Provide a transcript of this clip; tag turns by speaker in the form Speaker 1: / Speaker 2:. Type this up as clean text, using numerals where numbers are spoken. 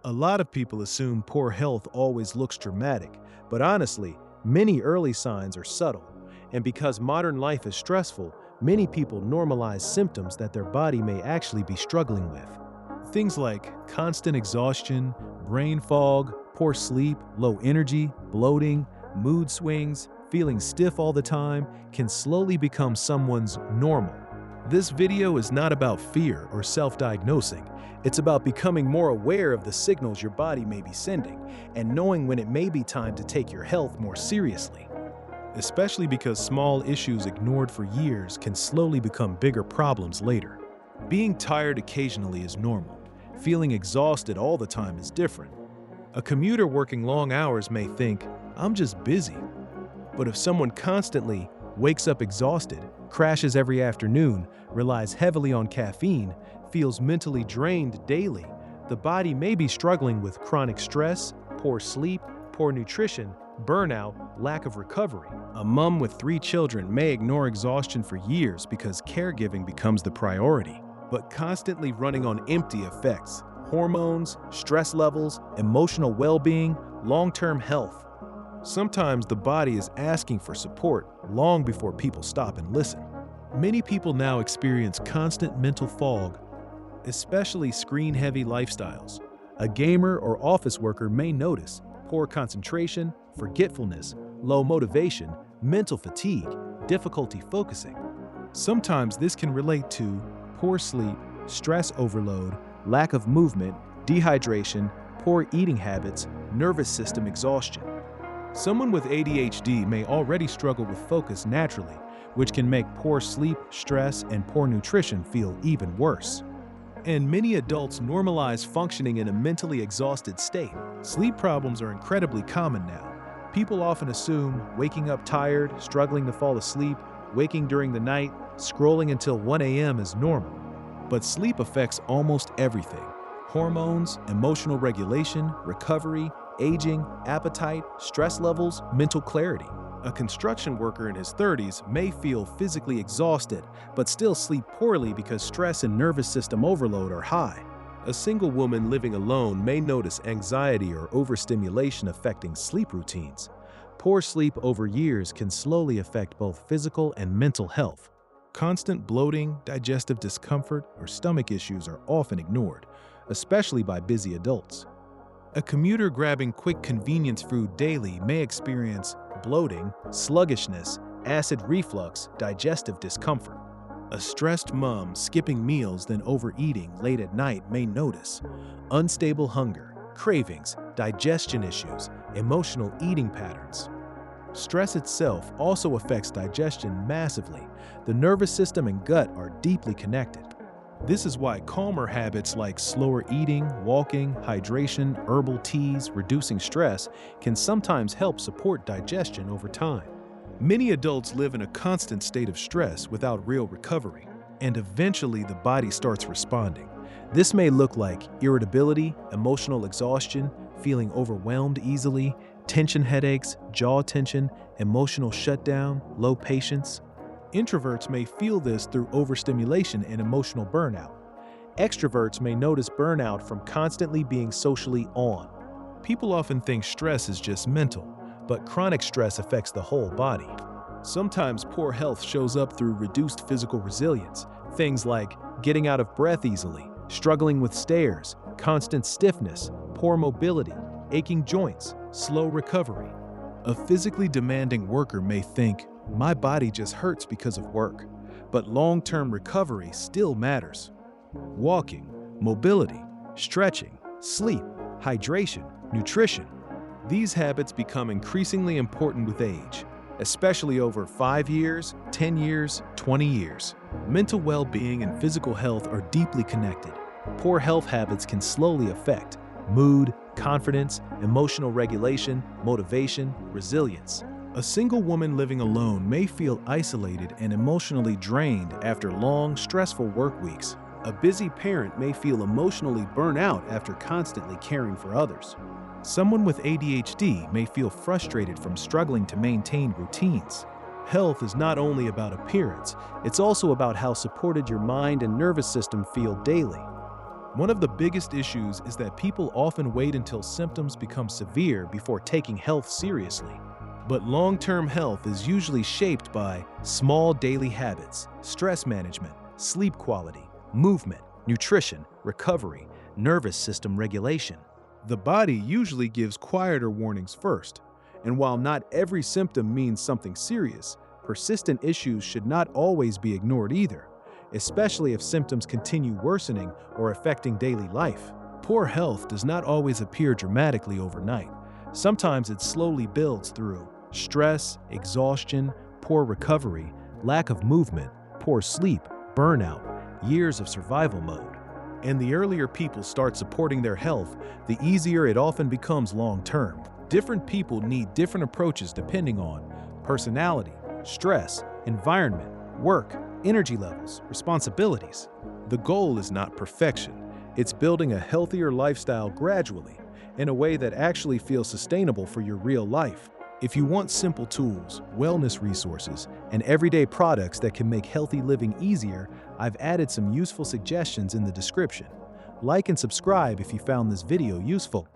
Speaker 1: A lot of people assume poor health always looks dramatic, but honestly, many early signs are subtle. And because modern life is stressful, many people normalize symptoms that their body may actually be struggling with. Things like constant exhaustion, brain fog, poor sleep, low energy, bloating, mood swings, feeling stiff all the time can slowly become someone's normal. This video is not about fear or self-diagnosing. It's about becoming more aware of the signals your body may be sending and knowing when it may be time to take your health more seriously. Especially because small issues ignored for years can slowly become bigger problems later. Being tired occasionally is normal. Feeling exhausted all the time is different. A commuter working long hours may think, "I'm just busy." But if someone constantly wakes up exhausted, crashes every afternoon, relies heavily on caffeine, feels mentally drained daily, the body may be struggling with chronic stress, poor sleep, poor nutrition, burnout, lack of recovery. A mom with 3 children may ignore exhaustion for years because caregiving becomes the priority. But constantly running on empty affects hormones, stress levels, emotional well-being, long-term health. Sometimes the body is asking for support long before people stop and listen. Many people now experience constant mental fog, especially screen-heavy lifestyles. A gamer or office worker may notice poor concentration, forgetfulness, low motivation, mental fatigue, difficulty focusing. Sometimes this can relate to poor sleep, stress overload, lack of movement, dehydration, poor eating habits, nervous system exhaustion. Someone with ADHD may already struggle with focus naturally, which can make poor sleep, stress, and poor nutrition feel even worse. And many adults normalize functioning in a mentally exhausted state. Sleep problems are incredibly common now. People often assume waking up tired, struggling to fall asleep, waking during the night, scrolling until 1 a.m. is normal. But sleep affects almost everything: hormones, emotional regulation, recovery, aging, appetite, stress levels, mental clarity. A construction worker in his 30s may feel physically exhausted, but still sleep poorly because stress and nervous system overload are high. A single woman living alone may notice anxiety or overstimulation affecting sleep routines. Poor sleep over years can slowly affect both physical and mental health. Constant bloating, digestive discomfort, or stomach issues are often ignored, especially by busy adults. A commuter grabbing quick convenience food daily may experience bloating, sluggishness, acid reflux, digestive discomfort. A stressed mom skipping meals then overeating late at night may notice unstable hunger, cravings, digestion issues, emotional eating patterns. Stress itself also affects digestion massively. The nervous system and gut are deeply connected. This is why calmer habits like slower eating, walking, hydration, herbal teas, reducing stress can sometimes help support digestion over time. Many adults live in a constant state of stress without real recovery, and eventually the body starts responding. This may look like irritability, emotional exhaustion, feeling overwhelmed easily, tension headaches, jaw tension, emotional shutdown, low patience. Introverts may feel this through overstimulation and emotional burnout. Extroverts may notice burnout from constantly being socially on. People often think stress is just mental, but chronic stress affects the whole body. Sometimes poor health shows up through reduced physical resilience, things like getting out of breath easily, struggling with stairs, constant stiffness, poor mobility, aching joints, slow recovery. A physically demanding worker may think, "My body just hurts because of work," but long-term recovery still matters. Walking, mobility, stretching, sleep, hydration, nutrition. These habits become increasingly important with age, especially over 5 years, 10 years, 20 years. Mental well-being and physical health are deeply connected. Poor health habits can slowly affect mood, confidence, emotional regulation, motivation, resilience. A single woman living alone may feel isolated and emotionally drained after long, stressful work weeks. A busy parent may feel emotionally burnt out after constantly caring for others. Someone with ADHD may feel frustrated from struggling to maintain routines. Health is not only about appearance, it's also about how supported your mind and nervous system feel daily. One of the biggest issues is that people often wait until symptoms become severe before taking health seriously. But long-term health is usually shaped by small daily habits, stress management, sleep quality, movement, nutrition, recovery, nervous system regulation. The body usually gives quieter warnings first, and while not every symptom means something serious, persistent issues should not always be ignored either, especially if symptoms continue worsening or affecting daily life. Poor health does not always appear dramatically overnight. Sometimes it slowly builds through stress, exhaustion, poor recovery, lack of movement, poor sleep, burnout, years of survival mode. And the earlier people start supporting their health, the easier it often becomes long-term. Different people need different approaches depending on personality, stress, environment, work, energy levels, responsibilities. The goal is not perfection. It's building a healthier lifestyle gradually, in a way that actually feels sustainable for your real life. If you want simple tools, wellness resources, and everyday products that can make healthy living easier, I've added some useful suggestions in the description. Like and subscribe if you found this video useful.